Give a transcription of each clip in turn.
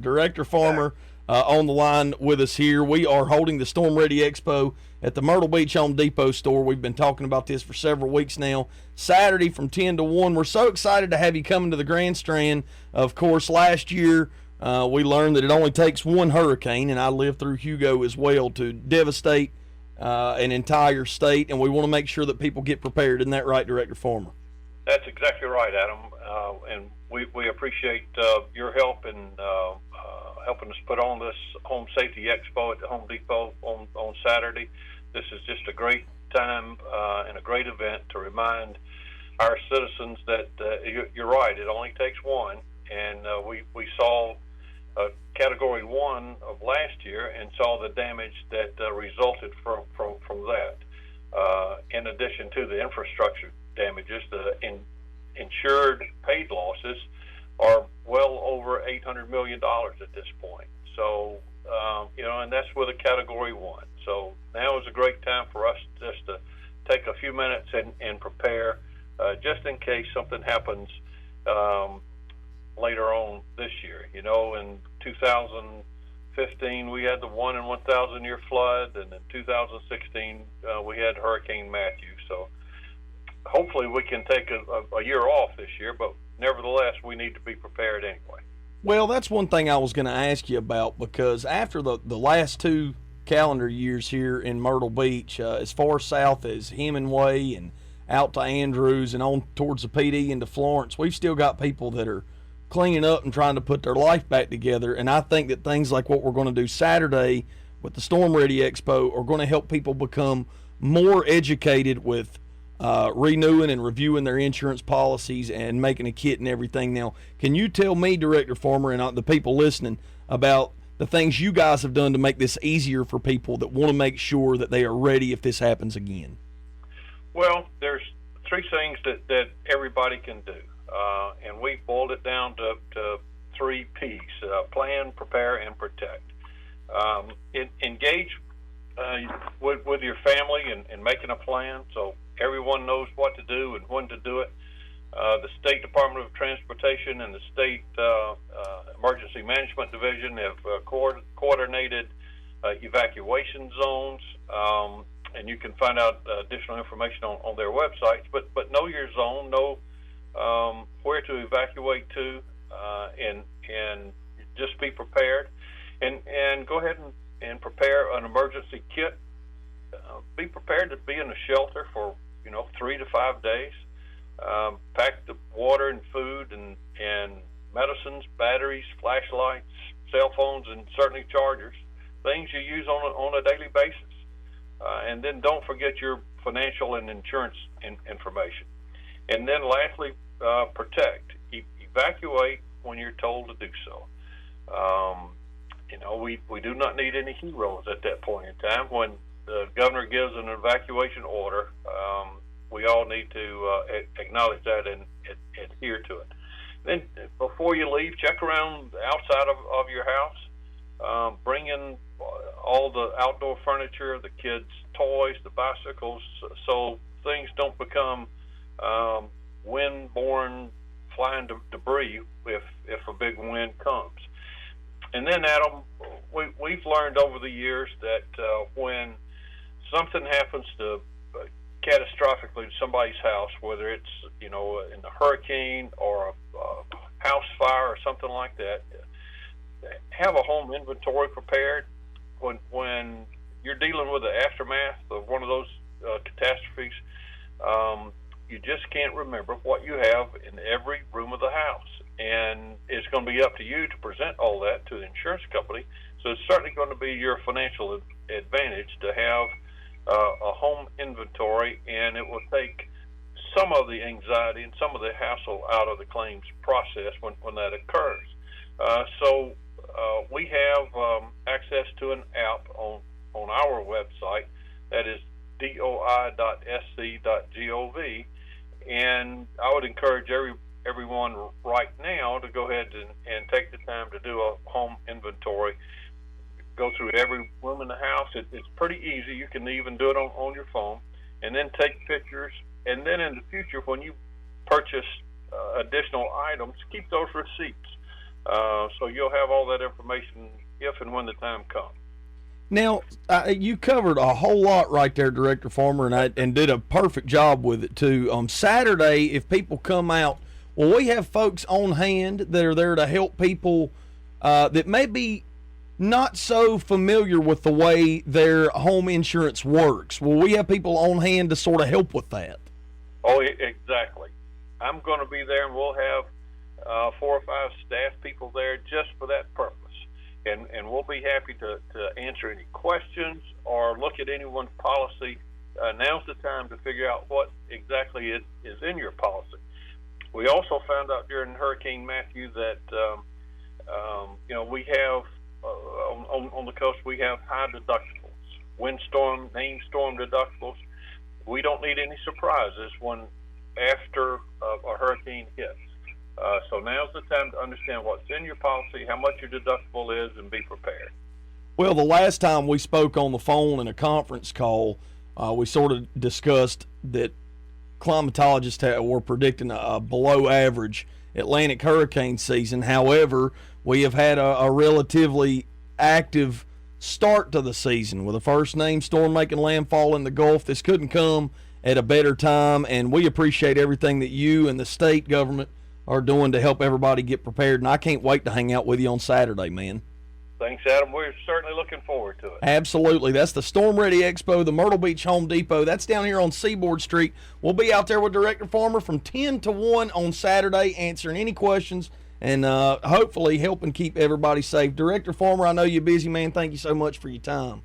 Director Farmer on the line with us here. We are holding the Storm Ready Expo at the Myrtle Beach Home Depot store. We've been talking about this for several weeks now. Saturday from 10 to 1. We're so excited to have you coming to the Grandstand. Of course, last year we learned that it only takes one hurricane, and I lived through Hugo as well, to devastate an entire state, and we want to make sure that people get prepared. Isn't that right, Director Farmer? That's exactly right, Adam. And we appreciate your help in helping us put on this Home Safety Expo at the Home Depot on Saturday. This is just a great time and a great event to remind our citizens that you're right, it only takes one. And we saw Category 1 of last year and saw the damage that resulted from that. In addition to the infrastructure damages, the insured paid losses are well over $800 million at this point. So, and that's with a Category 1. So now is a great time for us just to take a few minutes and prepare just in case something happens later on this year. In 2015 we had the 1 in 1,000 year flood, and in 2016 we had Hurricane Matthew. So hopefully we can take a year off this year, but nevertheless we need to be prepared anyway. Well, that's one thing I was going to ask you about, because after the last 2 calendar years here in Myrtle Beach, as far south as Hemingway and out to Andrews and on towards the PD into Florence, we've still got people that are cleaning up and trying to put their life back together. And I think that things like what we're going to do Saturday with the Storm Ready Expo are going to help people become more educated with renewing and reviewing their insurance policies and making a kit and everything. Now, can you tell me, Director Farmer, and the people listening, about the things you guys have done to make this easier for people that want to make sure that they are ready if this happens again? Well, there's 3 things that everybody can do, and we boiled it down to 3 P's: plan, prepare, and protect. Engage with your family in making a plan, so everyone knows what to do and when to do it. The State Department of Transportation and the State Emergency Management Division have coordinated evacuation zones, and you can find out additional information on their websites. But know your zone, know where to evacuate to, and just be prepared, and go ahead and prepare an emergency kit. Be prepared to be in a shelter for 3 to 5 days. Pack the water and food and medicines, batteries, flashlights, cell phones, and certainly chargers, things you use on a daily basis. And then don't forget your financial and insurance information. And then lastly, protect. Evacuate when you're told to do so. We do not need any heroes at that point in time. When the governor gives an evacuation order, we all need to acknowledge that and adhere to it. Then before you leave, check around outside of your house. Bring in all the outdoor furniture, the kids' toys, the bicycles, so things don't become wind-borne flying debris if a big wind comes. And then, Adam, we've learned over the years that when something happens to catastrophically to somebody's house, whether it's in a hurricane or a house fire or something like that, have a home inventory prepared. When you're dealing with the aftermath of one of those catastrophes, you just can't remember what you have in every room of the house, and it's going to be up to you to present all that to the insurance company. So it's certainly going to be your financial advantage to have a home inventory, and it will take some of the anxiety and some of the hassle out of the claims process when that occurs. So we have access to an app on our website that is doi.sc.gov, and I would encourage everyone right now to go ahead and take the time to do a home inventory. Go through every room in the house. It's pretty easy. You can even do it on your phone, and then take pictures. And then in the future, when you purchase additional items, keep those receipts. So you'll have all that information if and when the time comes. Now, you covered a whole lot right there, Director Farmer, and did a perfect job with it, too. On Saturday, if people come out, well, we have folks on hand that are there to help people that may be not so familiar with the way their home insurance works. Will we have people on hand to sort of help with that? Oh, exactly. I'm going to be there, and we'll have 4 or 5 staff people there just for that purpose. And we'll be happy to answer any questions or look at anyone's policy. Now's the time to figure out what exactly is in your policy. We also found out during Hurricane Matthew that we have on the coast, we have high deductibles, windstorm, named storm deductibles. We don't need any surprises when after a hurricane hits. So now's the time to understand what's in your policy, how much your deductible is, and be prepared. Well, the last time we spoke on the phone in a conference call, we sort of discussed that climatologists were predicting a below average Atlantic hurricane season. However, we have had a relatively active start to the season with a first name storm making landfall in the Gulf. This couldn't come at a better time, and we appreciate everything that you and the state government are doing to help everybody get prepared, and I can't wait to hang out with you on Saturday, man. Thanks, Adam. We're certainly looking forward to it. Absolutely. That's the Storm Ready Expo, the Myrtle Beach Home Depot. That's down here on Seaboard Street. We'll be out there with Director Farmer from 10 to 1 on Saturday, answering any questions and hopefully helping keep everybody safe. Director Farmer, I know you're busy, man. Thank you so much for your time.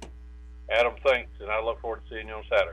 Adam, thanks, and I look forward to seeing you on Saturday.